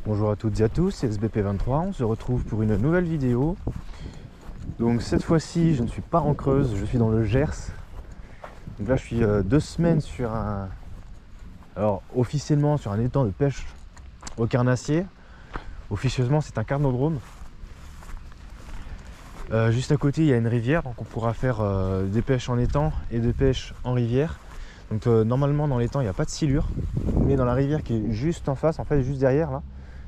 Bonjour à toutes et à tous, c'est SBP23, on se retrouve pour une nouvelle vidéo. Donc cette fois-ci, je ne suis pas en Creuse, je suis dans le Gers. Donc là, je suis 2 semaines sur un... Alors officiellement sur un étang de pêche au carnassier. Officieusement, c'est un carnodrome. Juste à côté, il y a une rivière, donc on pourra faire des pêches en étang et des pêches en rivière. Donc normalement, dans l'étang, il n'y a pas de silure. Mais dans la rivière qui est juste en face, en fait, juste derrière, là,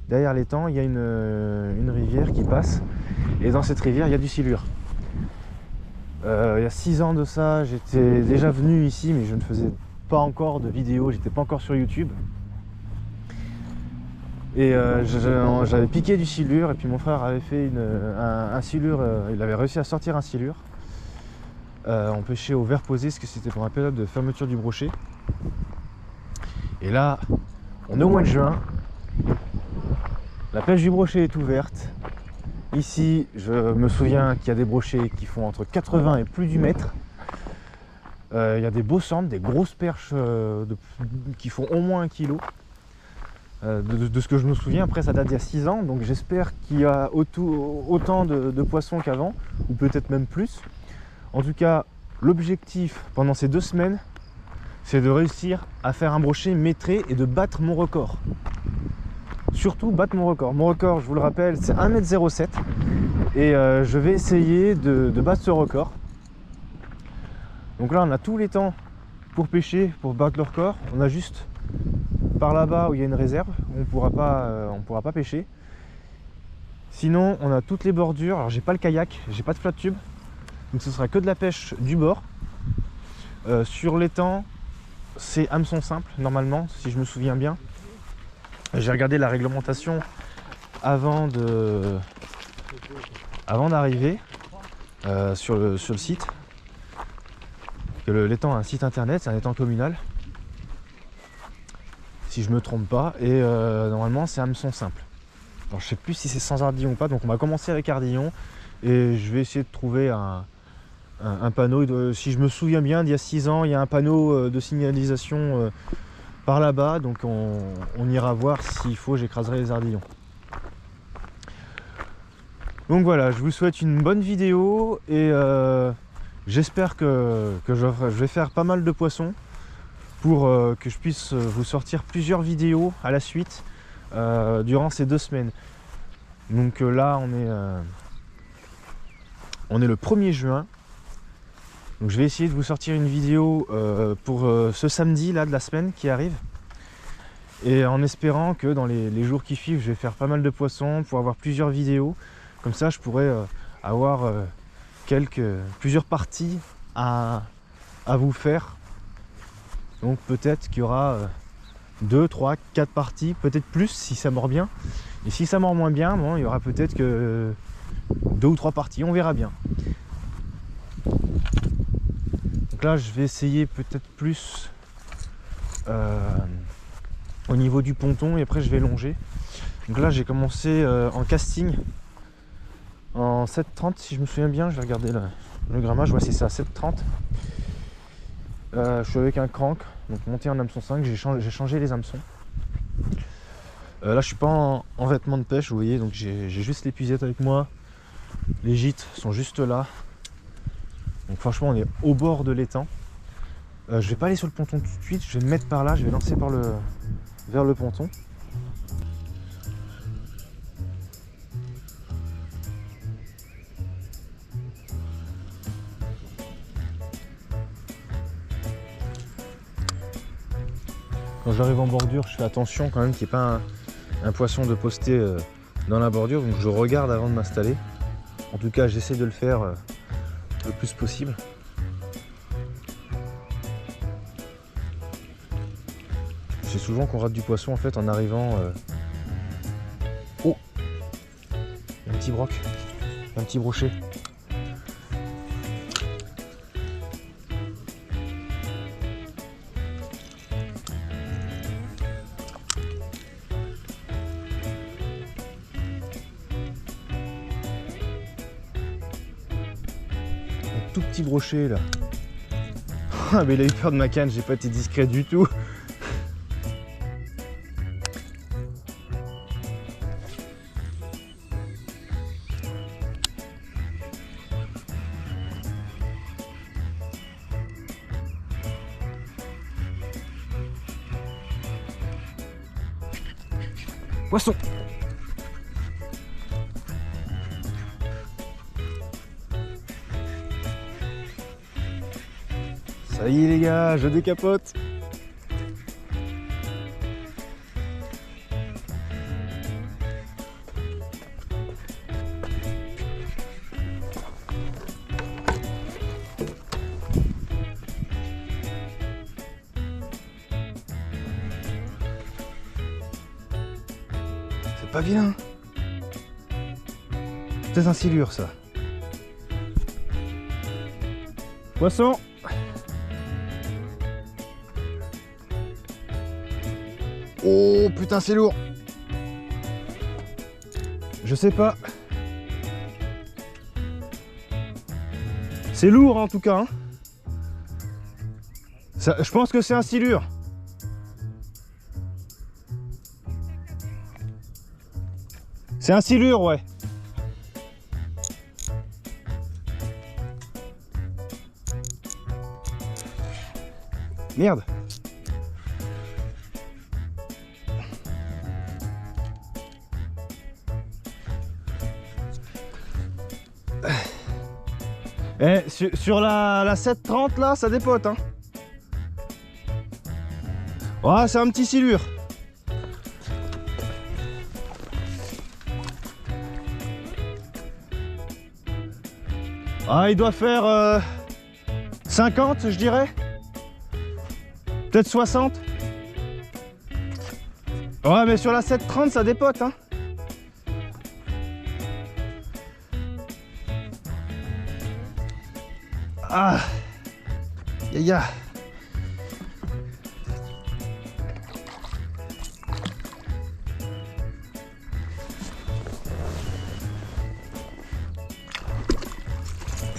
derrière l'étang, il y a une rivière qui passe. Et dans cette rivière, il y a du silure. Il y a 6 ans de ça, j'étais déjà venu ici, mais je ne faisais pas encore de vidéos, j'étais pas encore sur YouTube. Et j'avais piqué du silure, et puis mon frère avait fait un silure, il avait réussi à sortir un silure. On pêchait au ver posé, parce que c'était pour un période de fermeture du brochet. Et là, on est au mois de juin, la pêche du brochet est ouverte. Ici, je me souviens qu'il y a des brochets qui font entre 80 et plus du mètre. Il y a des beaux centres, des grosses perches qui font au moins 1 kg. De ce que je me souviens, après ça date d'il y a 6 ans, donc j'espère qu'il y a autant de poissons qu'avant, ou peut-être même plus. En tout cas, l'objectif pendant ces 2 semaines, c'est de réussir à faire un brochet mètré et de battre mon record. Surtout battre mon record. Mon record, je vous le rappelle, c'est 1,07 m et je vais essayer de battre ce record. Donc là, on a tous les temps pour pêcher, pour battre le record. On a juste par là-bas où il y a une réserve, on ne pourra pas pêcher. Sinon, on a toutes les bordures. Alors, j'ai pas le kayak, j'ai pas de flat tube, donc ce sera que de la pêche du bord. Sur l'étang, c'est hameçon simple normalement, si je me souviens bien. J'ai regardé la réglementation avant d'arriver sur le site. L'étang a un site internet, c'est un étang communal, si je me trompe pas, et normalement c'est hameçon simple. Alors je sais plus si c'est sans ardillon ou pas, donc on va commencer avec ardillon et je vais essayer de trouver un panneau. Si je me souviens bien, d'il y a 6 ans, il y a un panneau de signalisation par là-bas, donc on ira voir, s'il faut j'écraserai les ardillons. Donc voilà, je vous souhaite une bonne vidéo et j'espère que je vais faire pas mal de poissons pour que je puisse vous sortir plusieurs vidéos à la suite durant ces 2 semaines. Donc là on est le 1er juin. Donc je vais essayer de vous sortir une vidéo pour ce samedi là de la semaine qui arrive. Et en espérant que dans les jours qui suivent, je vais faire pas mal de poissons pour avoir plusieurs vidéos. Comme ça, je pourrais avoir plusieurs parties à vous faire. Donc peut-être qu'il y aura 2, 3, 4 parties, peut-être plus si ça mord bien. Et si ça mord moins bien, bon, il y aura peut-être que 2 ou 3 parties, on verra bien. Donc là, je vais essayer peut-être plus au niveau du ponton et après je vais longer. Donc là, j'ai commencé en casting en 7,30 si je me souviens bien. Je vais regarder le grammage, ouais, c'est ça, 7,30. Je suis avec un crank, donc monté en hameçon 5, j'ai changé les hameçons. Là, je suis pas en vêtements de pêche, vous voyez, donc j'ai juste l'épuisette avec moi. Les gîtes sont juste là. Donc franchement, on est au bord de l'étang. Je vais pas aller sur le ponton tout de suite, je vais me mettre par là, je vais lancer vers le ponton. Quand j'arrive en bordure, je fais attention quand même qu'il n'y ait pas un poisson de poster dans la bordure, donc je regarde avant de m'installer. En tout cas, j'essaie de le faire le plus possible. C'est souvent qu'on rate du poisson en fait en arrivant. Oh, un petit broc, un petit brochet. Tout petit brochet là. Ah mais il a eu peur de ma canne, j'ai pas été discret du tout. Poisson. Ça y est les gars, je décapote. C'est pas vilain. C'est un silure ça. Poisson. Oh putain c'est lourd. Je sais pas. C'est lourd en tout cas hein. Ça, je pense que c'est un silure. C'est un silure ouais. Merde. Eh, sur la 730 là, ça dépote hein. Oh, c'est un petit silure. Ah, il doit faire 50 je dirais. Peut-être 60. Ouais mais sur la 730 ça dépote hein. Ah, ya.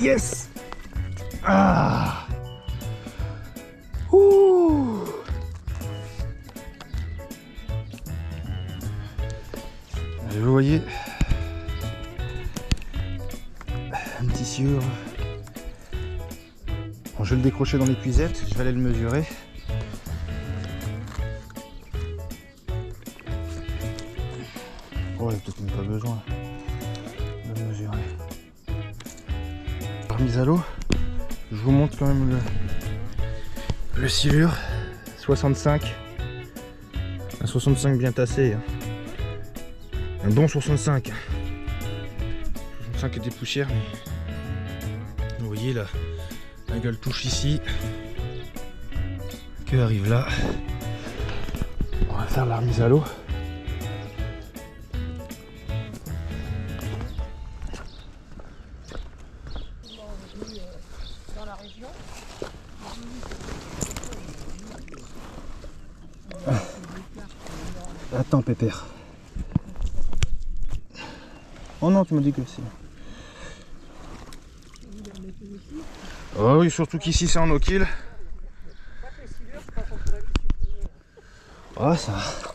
Yes. Ah. Ouh. Allez, vous voyez, un petit silure. Bon, je vais le décrocher dans l'épuisette, je vais aller le mesurer. Oh, il n'y a peut-être même pas besoin de le mesurer. Remise à l'eau, je vous montre quand même le silure. 65. Un 65 bien tassé. Hein. Un bon 65. 65 était poussière, mais vous voyez là. La gueule touche ici, que arrive là. On va faire la remise à l'eau. Attends Pépère. Oh non, tu m'as dit que c'est... Oh oui, surtout qu'ici c'est en eau-kill. Oh ça va.